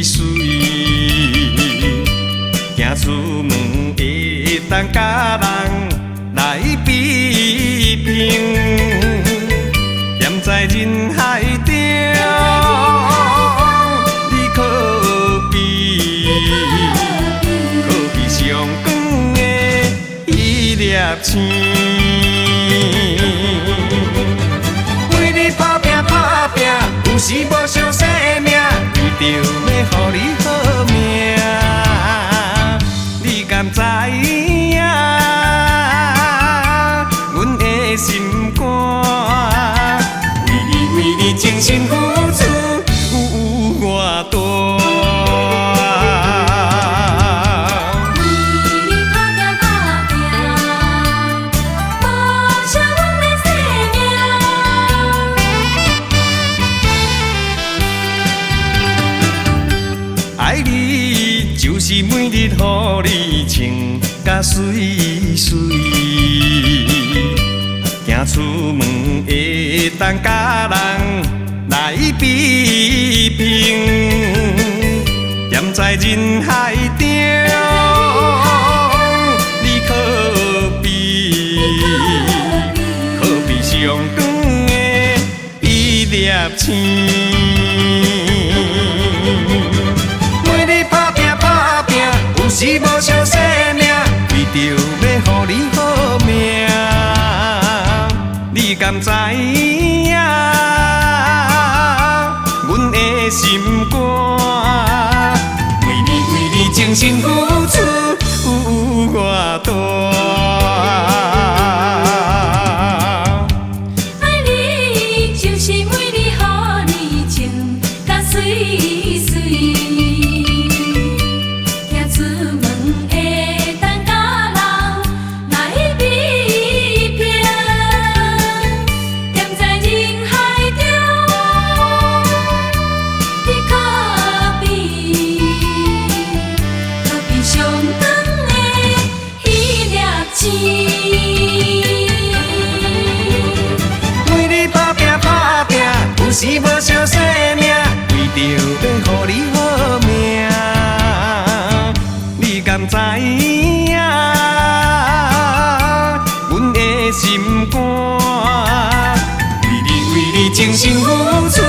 水，行出门会当甲人来比拼，踮在人海中，你可比上光的迄粒星。为你打拼打拼，有时无想生命，为着要予你好命，你敢知影？阮的心肝，为你精心付出有偌大。爱你就是每日予你穿甲水水，行出门会当甲人来比拼，踮在人海中，你可比上光的迄粒星。有时无想生命，为着要予你好命，你敢知影？阮的心肝，为你精心付出有偌大。有时无想生命，为着要予你好命，你敢知影？阮的心肝，为你精心付出。